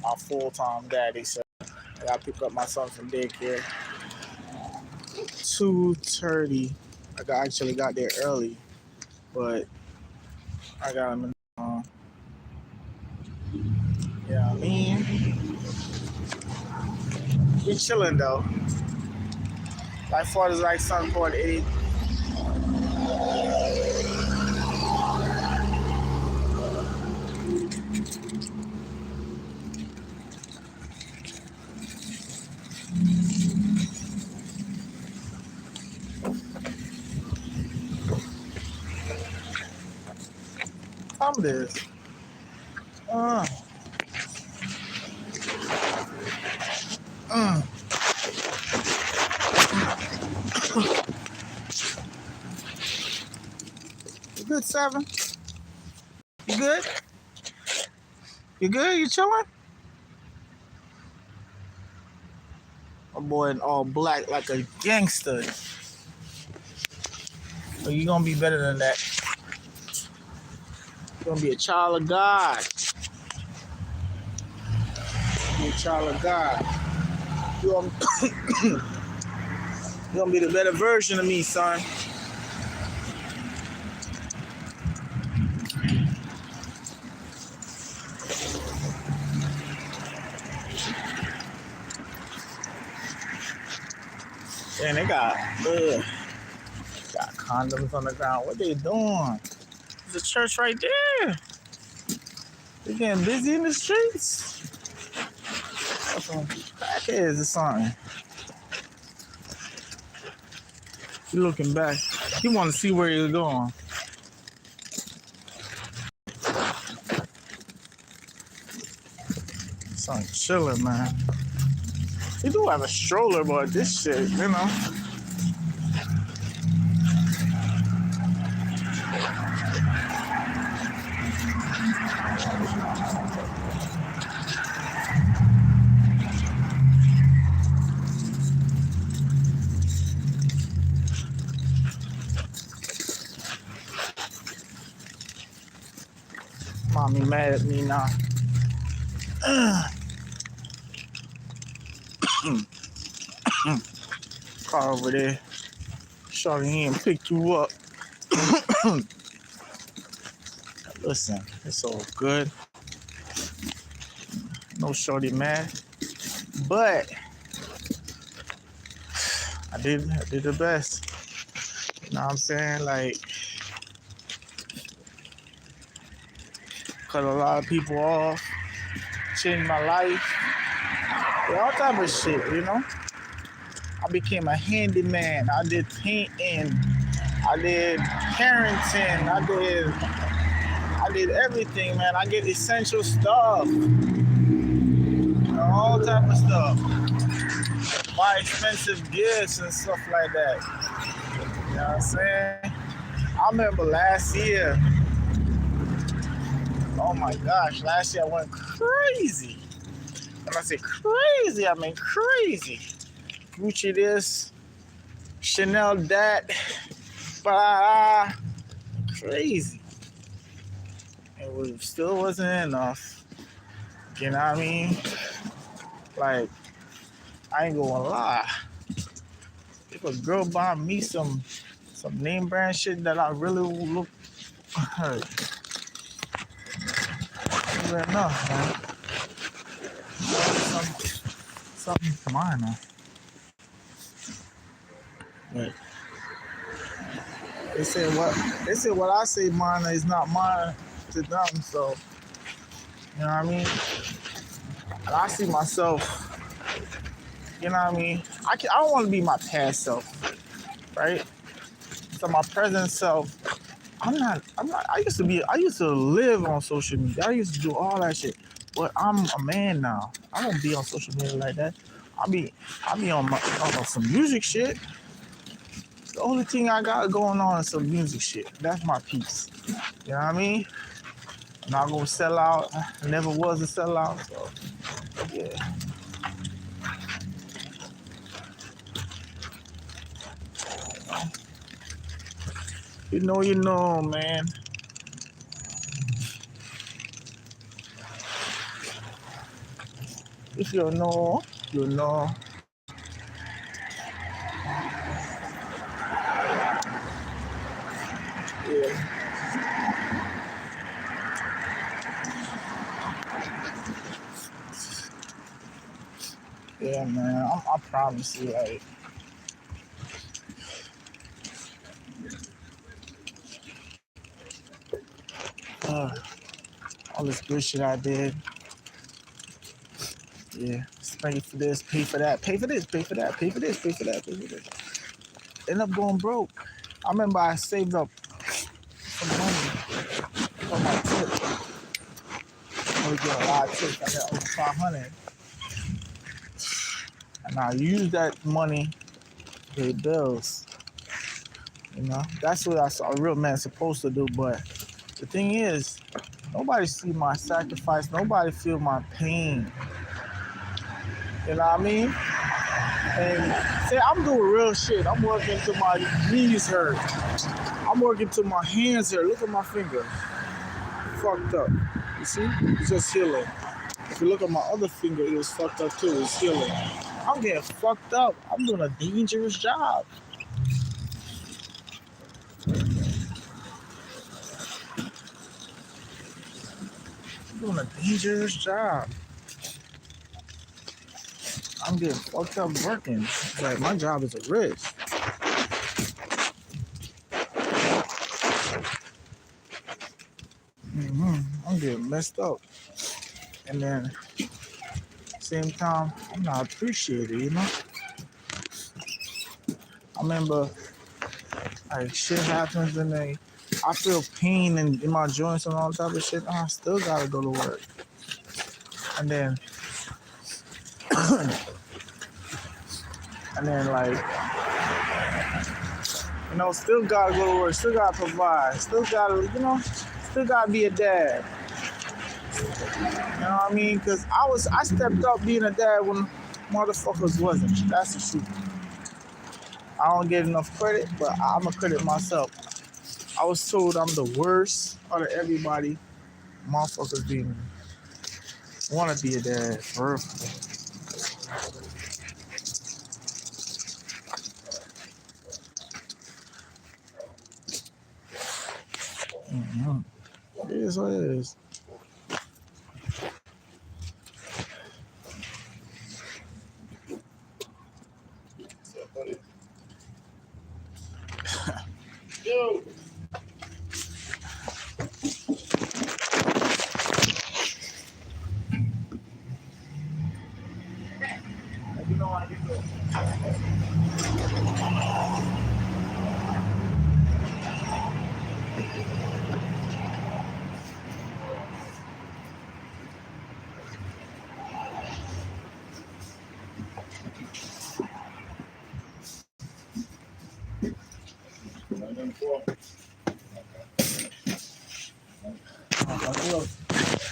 my full-time daddy, so I gotta pick up my son from daycare. 2:30. Actually got there early, but I got him in. Yeah, I mean, we chilling though. Like far as like Sunport 8. Time it is. Uh, uh. You good, Seven? You good? You good? You chilling? My boy in all black like a gangster. So you gonna be better than that. You're gonna be a child of God. Be a child of God. You're gonna be the better version of me, son. And they got condoms on the ground. What they doing? There's a church right there. They getting busy in the streets. That's some crackheads or something. He looking back. He want to see where he's going. Something chilling, man. He do have a stroller, but this shit, you know. Mommy mad at me now. Car over there. Shorty, he ain't picked you up. Listen, it's all good. No shorty mad. But I did the best. You know what I'm saying? Like, cut a lot of people off. Changed my life. All type of shit, you know? I became a handyman. I did painting. I did parenting. I did everything, man. I get essential stuff. All type of stuff. Buy expensive gifts and stuff like that. You know what I'm saying? I remember last year. Oh my gosh, last year I went crazy. When I say crazy, I mean crazy. Gucci this, Chanel that, crazy. It still wasn't enough. You know what I mean? Like, I ain't gonna lie. If a girl buy me some name brand shit that I really look her, it wasn't enough, man. Something minor. But they said what I say minor is not minor to them, so you know what I mean? And I see myself, you know what I mean? I don't want to be my past self, right? So my present self, I used to live on social media. I used to do all that shit. But I'm a man now. I don't be on social media like that. I be on some music shit. The only thing I got going on is some music shit. That's my piece. You know what I mean? I'm not gonna sell out. I never was a sellout, so yeah. You know, man. If you know, you know. Yeah, yeah, man. I promise you, like, uh, all this good shit I did. Yeah, pay for this, pay for that, pay for this, pay for that, pay for this, pay for that, pay for this. End up going broke. I remember I saved up some money for my tip. I was getting a lot of tips. I got over 500, and I used that money to pay bills. You know, that's what a real man's supposed to do. But the thing is, nobody see my sacrifice. Nobody feel my pain. You know what I mean? And say I'm doing real shit. I'm working till my knees hurt. I'm working till my hands hurt. Look at my finger, fucked up. You see? It's just healing. If you look at my other finger, it was fucked up too. It's healing. I'm getting fucked up. I'm doing a dangerous job. I'm doing a dangerous job. I'm getting fucked up working. It's like my job is a risk. I'm getting messed up. And then same time, I'm not appreciated, you know? I remember like shit happens and then I feel pain in my joints and all type of shit. I still gotta go to work. And then like, you know, still gotta go to work, still gotta provide, still gotta, you know, still gotta be a dad. You know what I mean? Cause I stepped up being a dad when motherfuckers wasn't. That's the truth. I don't get enough credit, but I'ma credit myself. I was told I'm the worst out of everybody. Motherfuckers didn't want to be a dad. For real. Mm-hmm. It is what it is. Yo. You know I get to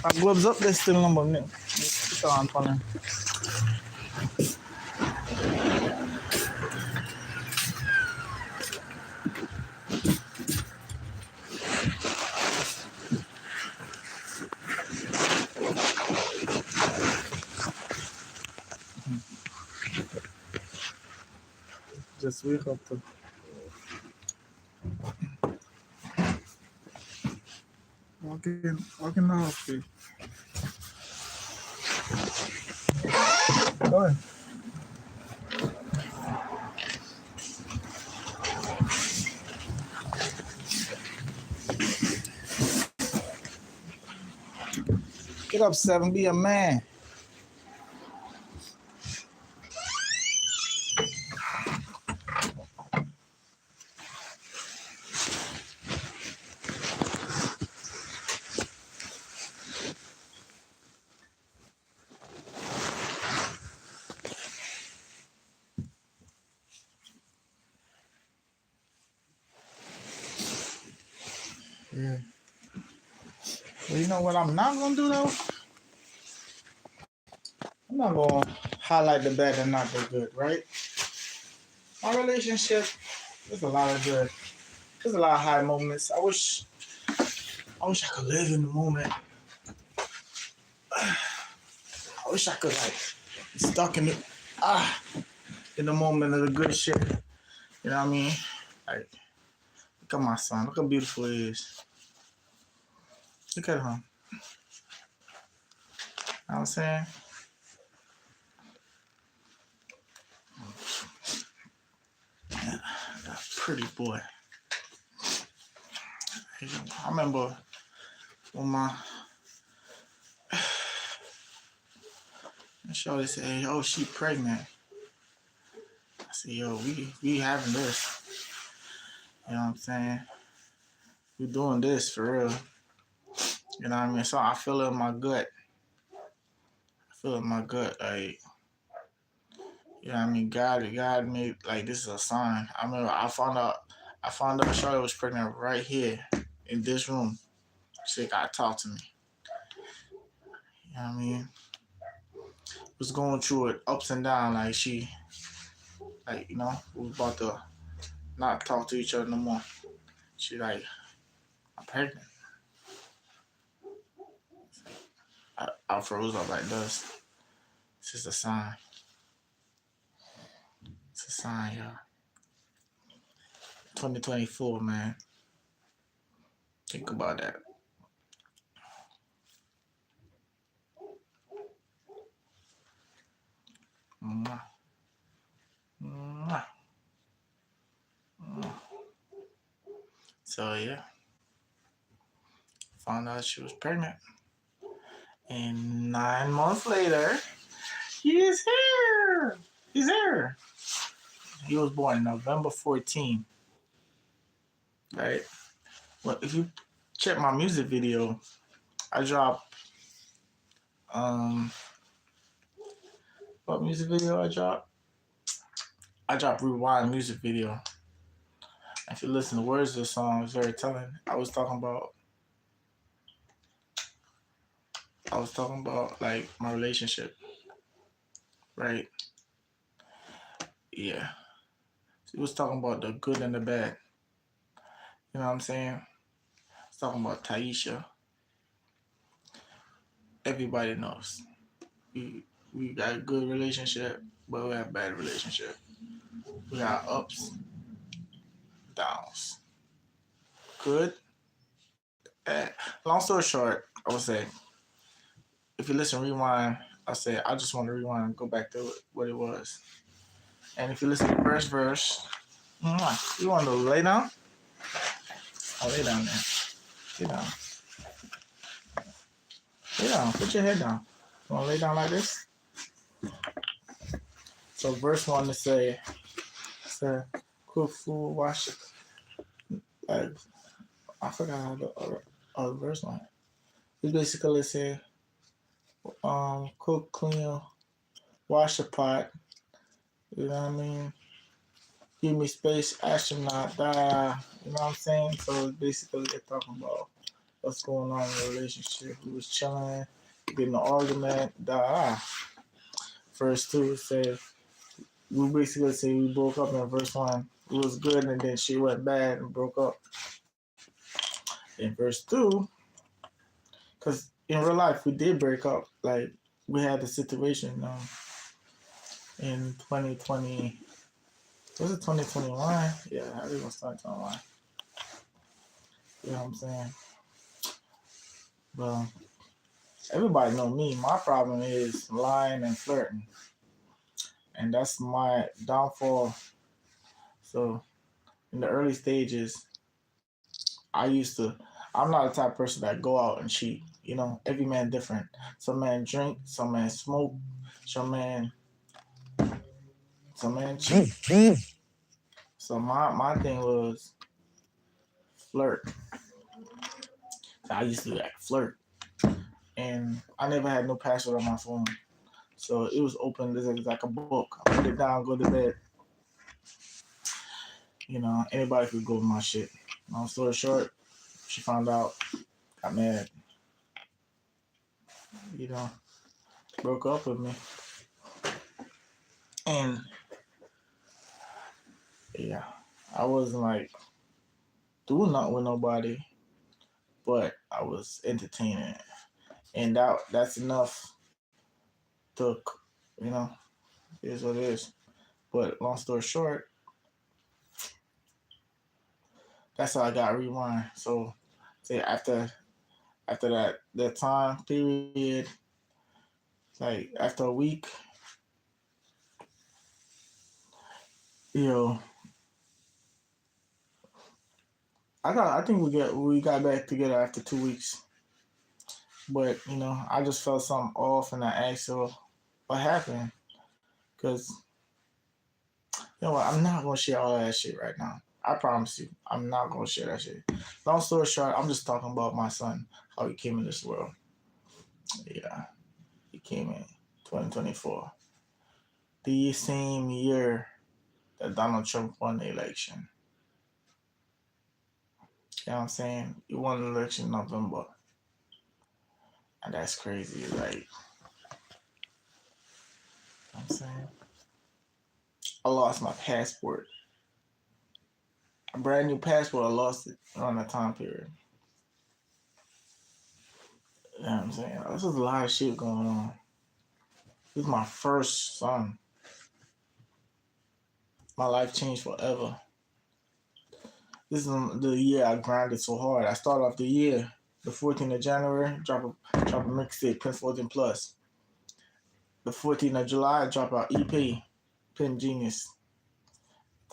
my gloves up there still number ne. Ito ang pala. Just wake up to walk in the house, please. Go ahead. Get up, seven. Be a man. Yeah. Well, you know what I'm not gonna do though? I'm not gonna highlight the bad and not the good, right? My relationship, there's a lot of good. There's a lot of high moments. I wish I could live in the moment. I wish I could like be stuck in the moment of the good shit. You know what I mean? Like, look at my son. Look how beautiful he is. Look at him. You know what I'm saying? Yeah, that pretty boy. I remember when my shorty said, "Oh, she pregnant." I said, "Yo, we having this." You know what I'm saying? We doing this for real. You know what I mean? So I feel it in my gut. I feel it in my gut. Like, you know what I mean? God made like this is a sign. I remember I found out Charlotte was pregnant right here in this room. She gotta talk to me. You know what I mean? Was going through it ups and downs. Like she, like we was about to not talk to each other no more. She like, I'm pregnant. I froze up like this. It's just a sign. It's a sign, y'all. 2024, man. Think about that. Mwah. Mwah. Mwah. So yeah, found out she was pregnant, and 9 months later, he is here. He's here. He was born November 14th. Right. Well, if you check my music video, I dropped what music video I dropped? I dropped Rewind music video. If you listen to the words of the song, it's very telling. I was talking about like my relationship, right? Yeah. He was talking about the good and the bad. You know what I'm saying? I was talking about Taisha. Everybody knows. We got a good relationship, but we have a bad relationship. We got ups, downs. Good. Long story short, I would say if you listen rewind, I say I just want to rewind and go back to what it was. And if you listen to verse, you want to lay down? Oh, lay down there. Lay down. Lay down. Put your head down. You want to lay down like this? So verse 1 to say, cook food, wash it. Like, I forgot how the verse line. It's basically say, cook, clean, wash the pot. You know what I mean? Give me space, astronaut, die. You know what I'm saying? So basically, they're talking about what's going on in the relationship. We was chilling, getting an argument, die. Verse 2 said, we basically say we broke up in verse 1. It was good, and then she went bad and broke up. In verse 2, because in real life, we did break up. Like, we had the situation in 2020. Was it 2021? Yeah, I think it was 2021. You know what I'm saying? Well, everybody know me. My problem is lying and flirting. And that's my downfall. So, in the early stages, I'm not the type of person that go out and cheat. You know, every man different. Some man drink, some man smoke, some man cheat. So my thing was flirt. I used to like flirt, and I never had no password on my phone, so it was open as like a book. I put it down, go to bed. You know, anybody could go with my shit. Long story short, she found out, got mad. You know, broke up with me, and yeah, I wasn't like doing nothing with nobody, but I was entertaining it. And that's enough took, you know, it is what it is. But long story short, that's how I got rewind. So say after that time period, like after a week, you know, I think we got back together after 2 weeks. But I just felt something off, and I asked her what happened, because you know what, I'm not gonna share all that shit right now. I promise you, I'm not gonna share that shit. Long story short, I'm just talking about my son, how he came in this world. Yeah, he came in 2024, the same year that Donald Trump won the election. You know what I'm saying? He won the election in November, and that's crazy. Like, I'm saying, I lost my passport, a brand new passport. I lost it around that time period. You know what I'm saying? This is a lot of shit going on. This is my first son. My life changed forever. This is the year I grinded so hard. I started off the year, the 14th of January, drop a mixtape, Prince 14 Plus. The 14th of July, I drop out EP, Pin Genius.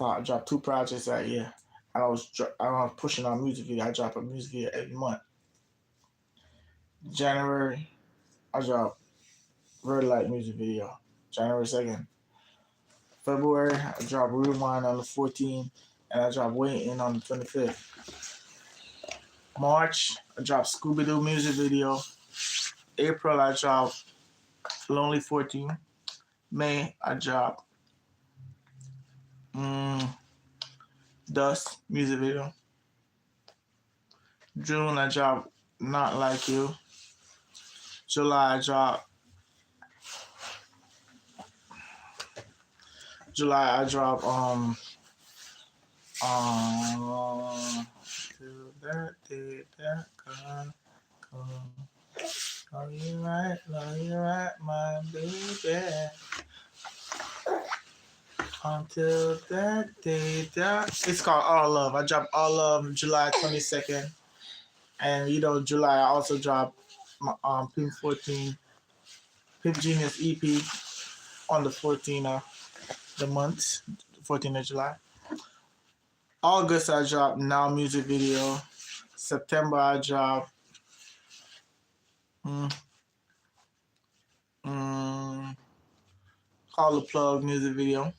I dropped 2 projects that year. And I was pushing on music video. I drop a music video every month. January, I drop Red Light music video. January 2nd. February, I drop Rewind on the 14th, and I drop Waiting on the 25th. March, I drop Scooby Doo music video. April, I drop Lonely 14. May, I drop Dust music video. June, I drop Not Like You. July, I drop till that day that come. Love you right, my baby. Until that day that it's called All Love. I dropped All Love July 22nd. And July I also dropped my Pimp 14 Pimp Genius EP on the 14th of the month, 14th of July. August I dropped Now music video. September I dropped Call the Plug music video.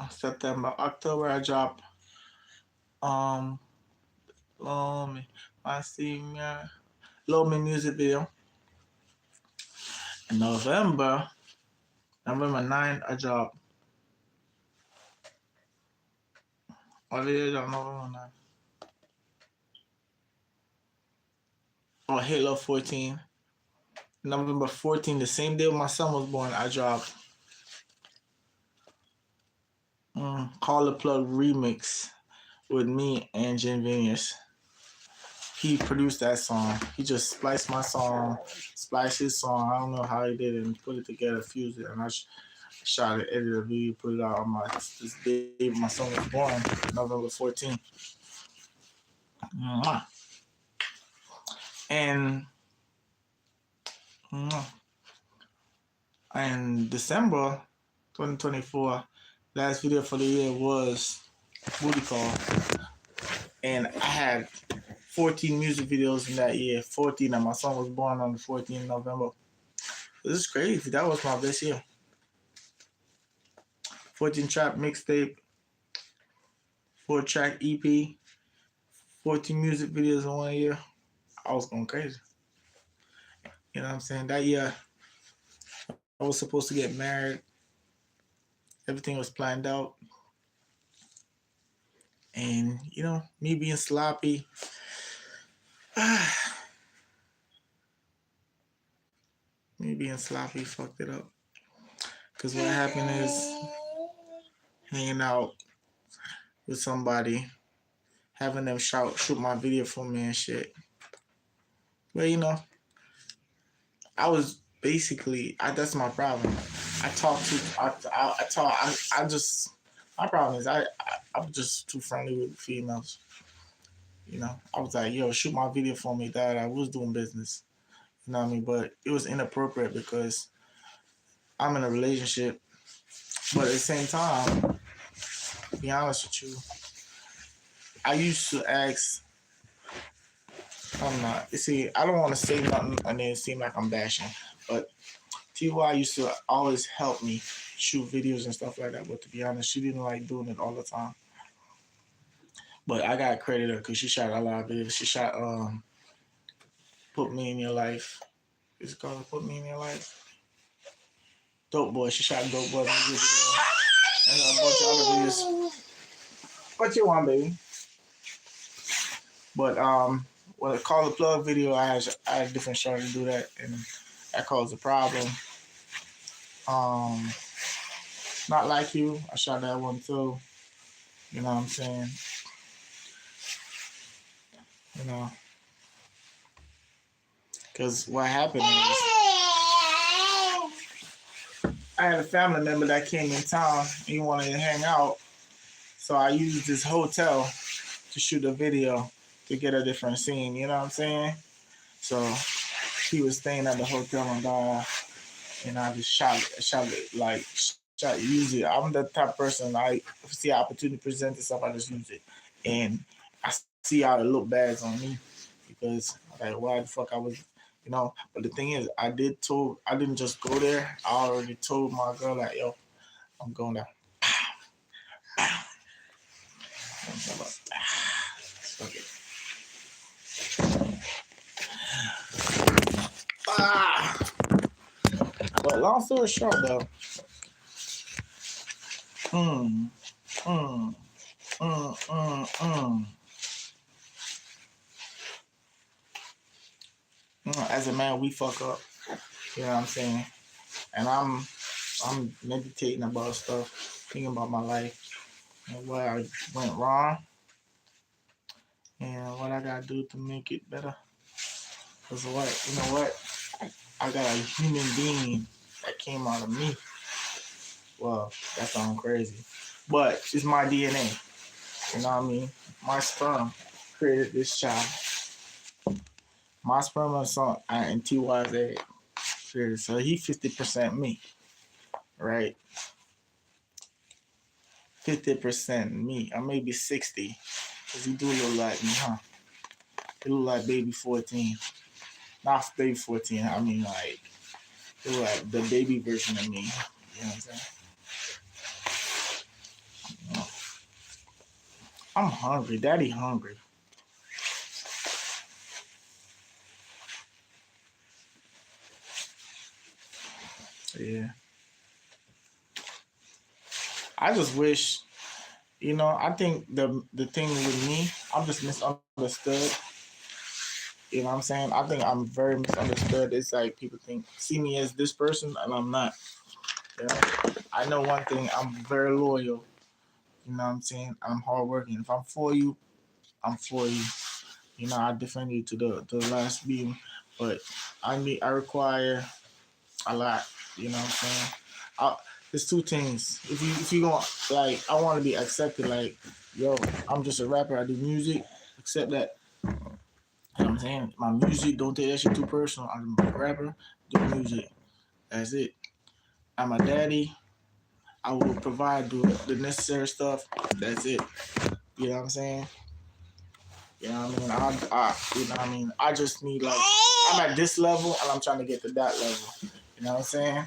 September. October I dropped Lomi My Senior Lomi music video. In November 9th I dropped what video on November 9th? Oh, Halo 14. November 14th, the same day my son was born, I dropped Call the Plug remix with me and J.N.S. He produced that song. He just spliced my song, spliced his song. I don't know how he did it, and put it together, fused it, and I shot it, edited a video, put it out on this day my son was born, November 14th. And in December 2024, last video for the year was Booty Call. And I had 14 music videos in that year. 14, and my son was born on the 14th of November. This is crazy. That was my best year. 14 track mixtape, 4-track EP, 14 music videos in 1 year. I was going crazy. You know what I'm saying? That year, I was supposed to get married. Everything was planned out. And, me being sloppy. Me being sloppy fucked it up. Because what happened is hanging out with somebody, having them shoot my video for me and shit. But I was basically that's my problem. I talk too. I talk. I just my problem is I'm just too friendly with females. You know, I was like, yo, shoot my video for me, dad. I was doing business. You know what I mean? But it was inappropriate because I'm in a relationship. But at the same time, to be honest with you, I used to ask. I'm not. You see, I don't want to say nothing and then it seem like I'm bashing. But TY used to always help me shoot videos and stuff like that. But to be honest, she didn't like doing it all the time. But I got credit her because she shot a lot of videos. She shot "Put Me in Your Life." It's called "Put Me in Your Life." Dope Boy. She shot Dope Boy music video and a bunch of other videos. What you want, baby? But when it called the plug video, I had a different shot to do that, and that caused a problem. Um, Not Like You. I shot that one too. You know what I'm saying? You know, because what happened is I had a family member that came in town. He wanted to hang out, so I used this hotel to shoot a video to get a different scene. You know what I'm saying? So he was staying at the hotel and I just shot it, like use it. I'm the type of person I see an opportunity to present itself, I just use it, and I see how it look bad on me because like why the fuck I was, you know. But the thing is, I didn't just go there. I already told my girl like, yo, I'm going there. Fuck it. Ah. But long story short, though, mm, mm, mm. As a man, we fuck up. You know what I'm saying? And I'm meditating about stuff, thinking about my life and what I went wrong and what I gotta do to make it better. Cause what you know what? I got a human being that came out of me. Well, that sounds crazy. But it's my DNA. You know what I mean? My sperm created this child. My sperm and son and TY's egg. So he 50% me, right? 50% me, or maybe 60. Cause he do look like me, huh? He look like baby 14. Not baby 14, I mean like he look like the baby version of me. You know what I'm saying? You know, I'm hungry. Daddy hungry. Yeah. I just wish, you know, I think the thing with me, I'm just misunderstood. You know what I'm saying? I think I'm very misunderstood. It's like people see me as this person and I'm not. You know? I know one thing, I'm very loyal. You know what I'm saying? I'm hardworking. If I'm for you, I'm for you. You know, I defend you to the last beam. But I require a lot. You know what I'm saying? I, there's two things. If you going like I want to be accepted. Like yo, I'm just a rapper. I do music. Accept that. You know what I'm saying? My music, don't take that shit too personal. I'm a rapper. Do music. That's it. I'm a daddy. I will provide the necessary stuff. That's it. You know what I'm saying? You know what I mean? You know what I mean? I just need like I'm at this level and I'm trying to get to that level. You know what I'm saying?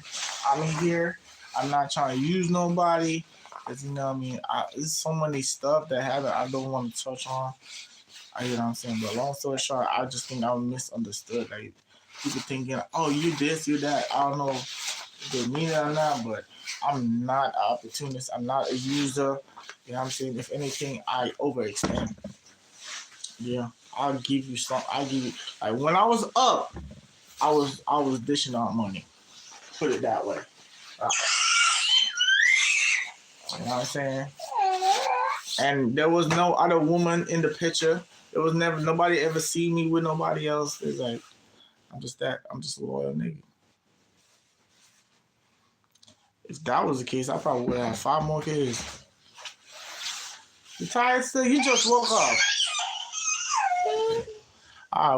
I'm in here. I'm not trying to use nobody. Cause you know what I mean? There's so many stuff that happen I don't want to touch on. You know what I'm saying? But long story short, I just think I'm misunderstood. Like people thinking, oh, you this, you that. I don't know if they mean it or not, but I'm not an opportunist. I'm not a user. You know what I'm saying? If anything, I overextend. Yeah, I'll give you some. I'll give you like when I was up, I was dishing out money. Put it that way. Uh, you know what I'm saying? And there was no other woman in the picture. There was never nobody ever see me with nobody else. It's like I'm just a loyal nigga. If that was the case, I probably would have 5 more kids. You tired still? You just woke up.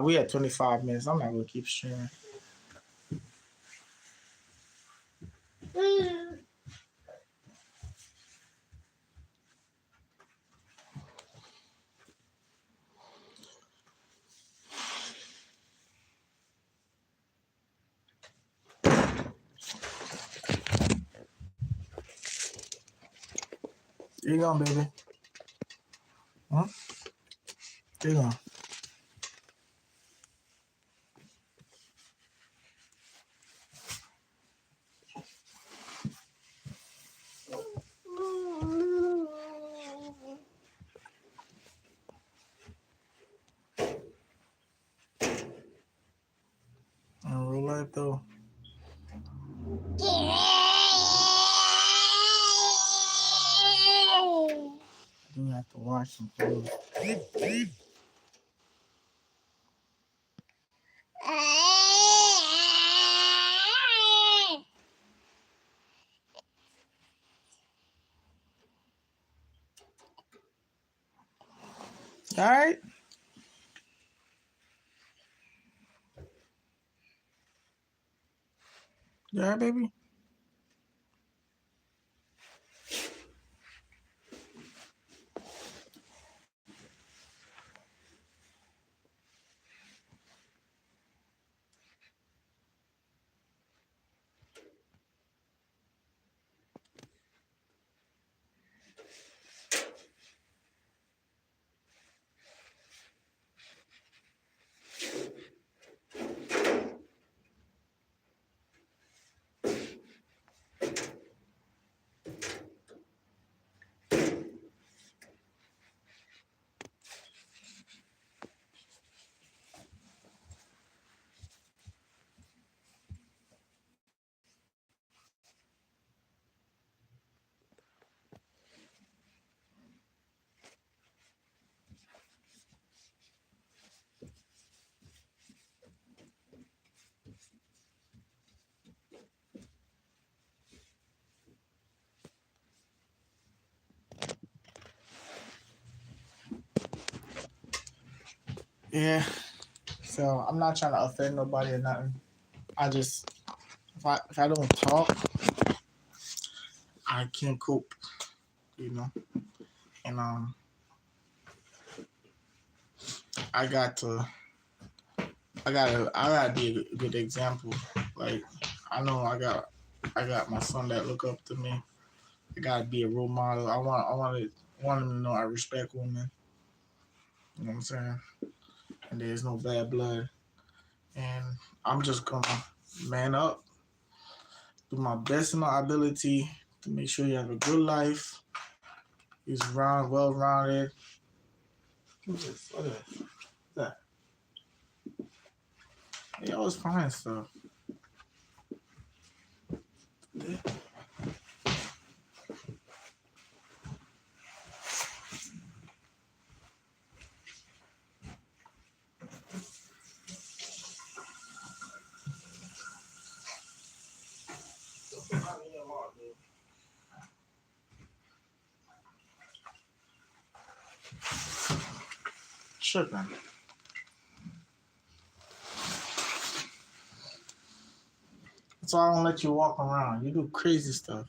We at 25 minutes. I'm not gonna keep streaming. There you go, baby. Huh? There you go. In real life, though, you have to wash some clothes. All right. You all right, baby? Yeah. So I'm not trying to offend nobody or nothing. I just if I don't talk, I can't cope, you know. And I got to I gotta be a good example. Like I know I got my son that look up to me. I gotta be a role model. Want him to know I respect women. You know what I'm saying? And there's no bad blood. And I'm just gonna man up, do my best in my ability to make sure you have a good life. He's well rounded. What's this? What is that? They always find stuff. Tripping. That's why I don't let you walk around. You do crazy stuff.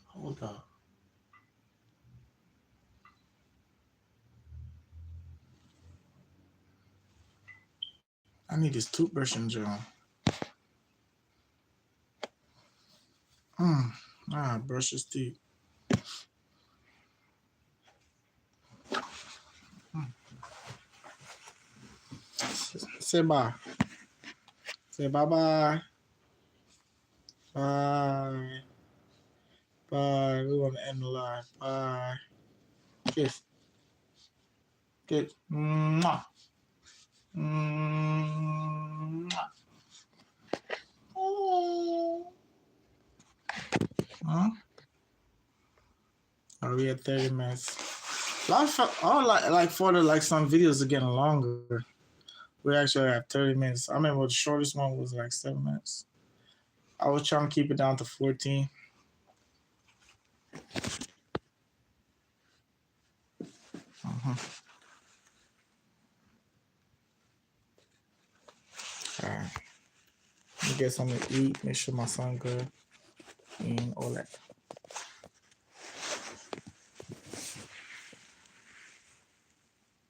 Hold up. I need this toothbrush and gel. Brush his teeth. Say bye. Say bye-bye. Bye. Bye. We want to end the live. Bye. Kiss. Kiss. Mwah. Mwah. Huh? Are we at 30 minutes? I like for the like some videos are getting longer. We actually have 30 minutes. I remember the shortest one was like 7 minutes. I was trying to keep it down to 14. Uh-huh. All right. Let me get something to eat. Make sure my son good and all that.